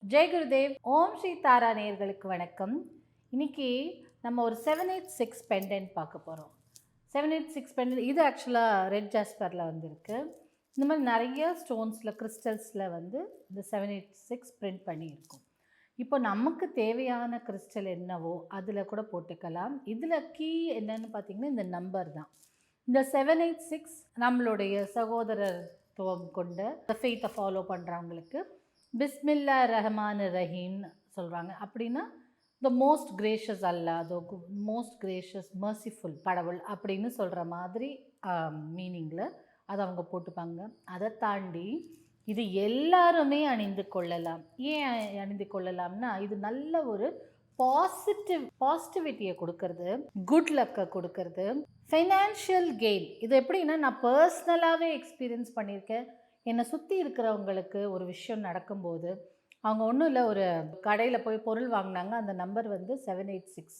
ஜெய் குருதேவ். ஓம் ஸ்ரீ தாரா நேயர்களுக்கு வணக்கம். இன்னைக்கு நம்ம ஒரு 786 பெண்டன்ட் பார்க்க போகிறோம். 786 பெண்டன்ட் இது ஆக்சுவலாக ரெட் ஜாஸ்பரில் வந்திருக்கு. இந்த மாதிரி நிறைய ஸ்டோன்ஸில் கிறிஸ்டல்ஸில் வந்து இந்த 786 பிரிண்ட் பண்ணியிருக்கும். இப்போ நமக்கு தேவையான கிறிஸ்டல் என்னவோ அதில் கூட போட்டுக்கலாம். இதில் கீ என்னன்னு பார்த்தீங்கன்னா இந்த நம்பர் தான். இந்த 786 நம்மளுடைய சகோதரத்துவம் கொண்ட ஃபெய்த்தை ஃபாலோ பண்ணுறவங்களுக்கு பிஸ்மில்லா ரஹ்மான் ரஹீம்னு சொல்கிறாங்க. அப்படின்னா the most gracious Allah, the most gracious merciful கடவுள் அப்படின்னு சொல்கிற மாதிரி மீனிங்கில் அதை அவங்க போட்டுப்பாங்க. அதை தாண்டி இது எல்லாருமே அணிந்து கொள்ளலாம். ஏன் அணிந்து கொள்ளலாம்னா இது நல்ல ஒரு பாசிட்டிவிட்டியை கொடுக்கறது, குட் லக்கை கொடுக்கறது, ஃபைனான்ஷியல் கெயின். இது எப்படின்னா நான் பர்சனலாகவே எக்ஸ்பீரியன்ஸ் பண்ணியிருக்கேன். என்னை சுற்றி இருக்கிறவங்களுக்கு ஒரு விஷயம் நடக்கும்போது அவங்க ஒன்றும் இல்லை, ஒரு கடையில் போய் பொருள் வாங்கினாங்க, அந்த நம்பர் வந்து 786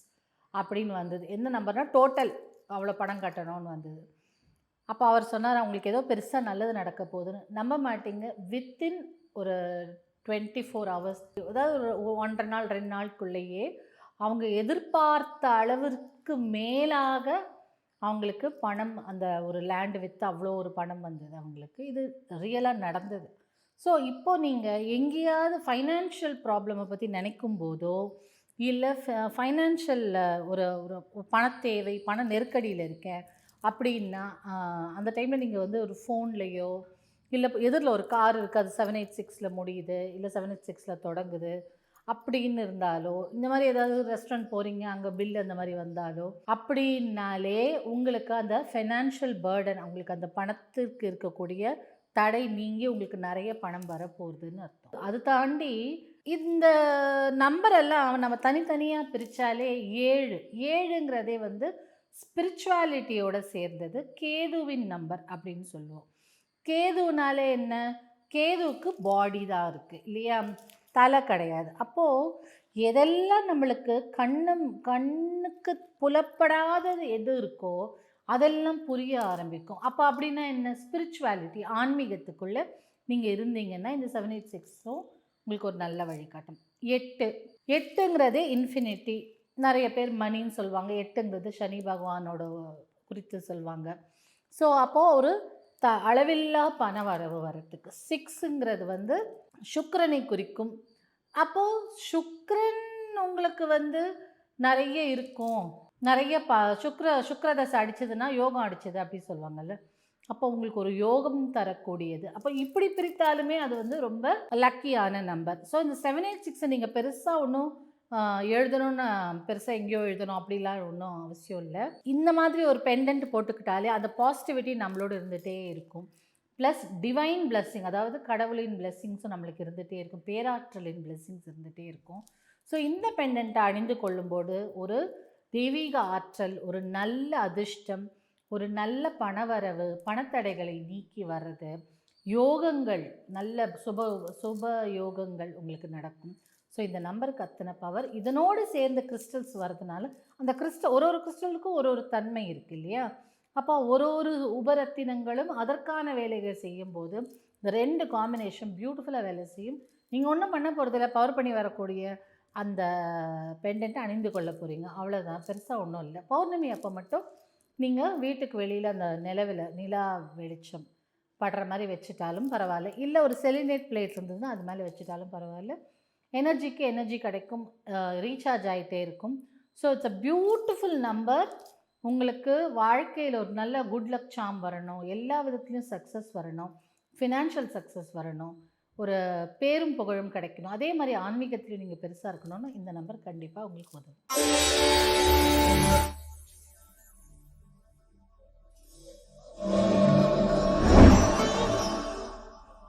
அப்படின்னு வந்தது. எந்த நம்பர்னால் டோட்டல் அவ்வளோ பணம் கட்டணும்னு வந்தது. அப்போ அவர் சொன்னார் அவங்களுக்கு ஏதோ பெருசாக நல்லது நடக்க போகுதுன்னு. நம்ப மாட்டீங்க, வித்தின் ஒரு 24 hours, அதாவது ஒரு 1.5 நாள் 2 நாளுக்குள்ளேயே அவங்க எதிர்பார்த்த அளவிற்கு மேலாக அவங்களுக்கு பணம், அந்த ஒரு லேண்டு விற்று அவ்வளோ ஒரு பணம் வந்தது அவங்களுக்கு. இது ரியலாக நடந்தது. ஸோ இப்போது நீங்கள் எங்கேயாவது ஃபைனான்ஷியல் ப்ராப்ளமை பற்றி நினைக்கும் போதோ இல்லை ஃபைனான்ஷியலில் ஒரு ஒரு பணத்தேவை, பண நெருக்கடியில் இருக்கேன் அப்படின்னா அந்த டைமில் நீங்கள் வந்து ஒரு ஃபோன்லேயோ இல்லை எதிரில் ஒரு கார் இருக்குது, அது 786 முடியுது இல்லை 786 தொடங்குது அப்படின்னு இருந்தாலோ, இந்த மாதிரி ஏதாவது ரெஸ்டாரண்ட் போகிறீங்க அங்கே பில் அந்த மாதிரி வந்தாலோ அப்படின்னாலே உங்களுக்கு அந்த ஃபைனான்ஷியல் பேர்டன், உங்களுக்கு அந்த பணத்திற்கு இருக்கக்கூடிய தடை நீங்கி உங்களுக்கு நிறைய பணம் வரப்போகுதுன்னு அர்த்தம். அது தாண்டி இந்த நம்பரெல்லாம் நம்ம தனித்தனியாக பிரித்தாலே 7ங்கிறதே வந்து ஸ்பிரிச்சுவாலிட்டியோட சேர்ந்தது. கேதுவின் நம்பர் அப்படின்னு சொல்லுவோம். கேதுனாலே என்ன, கேதுவுக்கு பாடி தான் இருக்குது இல்லையா, தலை கிடையாது. அப்போது எதெல்லாம் நம்மளுக்கு கண்ணுக்கு புலப்படாதது எது இருக்கோ அதெல்லாம் புரிய ஆரம்பிக்கும். அப்போ அப்படின்னா என்ன, ஸ்பிரிச்சுவாலிட்டி, ஆன்மீகத்துக்குள்ளே நீங்கள் இருந்தீங்கன்னா இந்த 786 உங்களுக்கு ஒரு நல்ல வழிகாட்டும். 8ங்கிறது இன்ஃபினிட்டி. நிறைய பேர் மணின்னு சொல்லுவாங்க. 8ங்கிறது சனி பகவானோட குறித்து சொல்லுவாங்க. ஸோ அப்போது ஒரு அளவில்லா பண வரவு வரத்துக்கு. 6ங்கிறது வந்து சுக்கிரனை குறிக்கும். அப்போது சுக்கிரன் உங்களுக்கு வந்து நிறைய இருக்கும், நிறைய சுக்கிரதசை அடிச்சதுன்னா யோகம் அடிச்சது அப்படி சொல்லுவாங்கல்ல. அப்போ உங்களுக்கு ஒரு யோகம் தரக்கூடியது. அப்போ இப்படி பிரித்தாலுமே அது வந்து ரொம்ப லக்கியான நம்பர். ஸோ இந்த 786 நீங்கள் பெருசாக ஒன்றும் எழுதணும்னு பெருசாக எங்கேயோ எழுதணும் அப்படிலாம் ஒன்றும் அவசியம் இல்லை. இந்த மாதிரி ஒரு பெண்டன்ட் போட்டுக்கிட்டாலே அந்த பாசிட்டிவிட்டி நம்மளோட இருந்துகிட்டே இருக்கும். ப்ளஸ் டிவைன் பிளெஸ்ஸிங், அதாவது கடவுளின் பிளெஸ்ஸிங்ஸும் நம்மளுக்கு இருந்துகிட்டே இருக்கும், பேராற்றலின் பிளெஸ்ஸிங்ஸ் இருந்துகிட்டே இருக்கும். ஸோ இந்த பெண்டன்ட்டை அணிந்து கொள்ளும்போது ஒரு தெய்வீக ஆற்றல், ஒரு நல்ல அதிர்ஷ்டம், ஒரு நல்ல பணவரவு, பணத்தடைகளை நீக்கி வர்றது, யோகங்கள், நல்ல சுப யோகங்கள் உங்களுக்கு நடக்கும். ஸோ இந்த நம்பருக்கு அத்தனை பவர். இதனோடு சேர்ந்த கிறிஸ்டல்ஸ் வர்றதுனால அந்த ஒரு கிறிஸ்டலுக்கும் ஒரு தன்மை இருக்குது இல்லையா. அப்போ ஒரு உபரத்தினங்களும் அதற்கான வேலைகள் செய்யும்போது இந்த 2 காம்பினேஷன் பியூட்டிஃபுல்லாக வேலை செய்யும். நீங்கள் ஒன்றும் பண்ண போகிறதில்ல, பவர் பண்ணி வரக்கூடிய அந்த பெண்டன்ட்டை அணிந்து கொள்ள போகிறீங்க, அவ்வளோதான். பெருசாக ஒன்றும் இல்லை. பௌர்ணமி அப்போ மட்டும் நீங்கள் வீட்டுக்கு வெளியில் அந்த நிலா வெளிச்சம் படுற மாதிரி வச்சுட்டாலும் பரவாயில்ல, இல்லை ஒரு செலினேட் பிளேட் இருந்ததுன்னா அது மேலே வச்சுட்டாலும் பரவாயில்ல. எனர்ஜிக்கு எனர்ஜி கிடைக்கும், ரீசார்ஜ் ஆகிட்டே இருக்கும். So it's a beautiful number. உங்களுக்கு வாழ்க்கையில் ஒரு நல்ல குட் லக் சாம் வரணும், எல்லா விதத்துலேயும் சக்ஸஸ் வரணும், ஃபினான்ஷியல் சக்ஸஸ் வரணும், ஒரு பேரும் புகழும் கிடைக்கணும், அதே மாதிரி ஆன்மீகத்துலேயும் நீங்கள் பெருசாக இருக்கணும்னு இந்த நம்பர் கண்டிப்பாக உங்களுக்கு உதவும்.